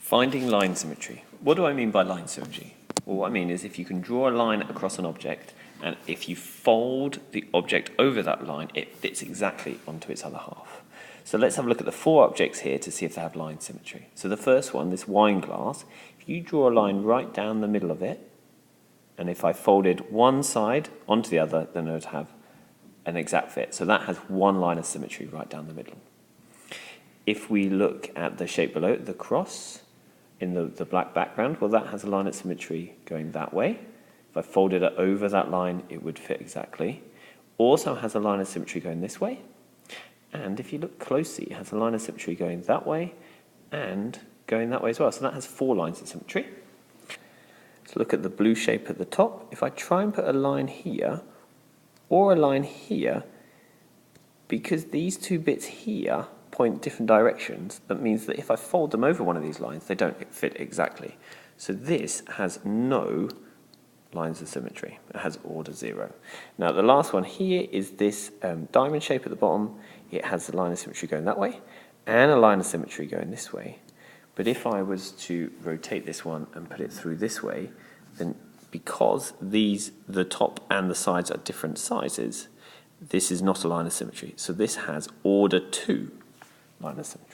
Finding line symmetry. What do I mean by line symmetry? Well, what I mean is if you can draw a line across an object, and if you fold the object over that line, it fits exactly onto its other half. So let's have a look at the four objects here to see if they have line symmetry. So the first one, this wine glass, if you draw a line right down the middle of it, and if I folded one side onto the other, then it would have an exact fit. So that has one line of symmetry right down the middle. If we look at the shape below it, the cross in the black background, well, that has a line of symmetry going that way. If I folded it over that line, it would fit exactly. Also has a line of symmetry going this way. And if you look closely, it has a line of symmetry going that way and going that way as well. So that has four lines of symmetry. Let's look at the blue shape at the top. If I try and put a line here or a line here, because these two bits here point different directions, that means that if I fold them over one of these lines, they don't fit exactly. So this has no lines of symmetry. It has order 0. Now the last one here is this diamond shape at the bottom. It has a line of symmetry going that way and a line of symmetry going this way. But if I was to rotate this one and put it through this way, then because the top and the sides are different sizes, this is not a line of symmetry. So this has order 2 line of symmetry.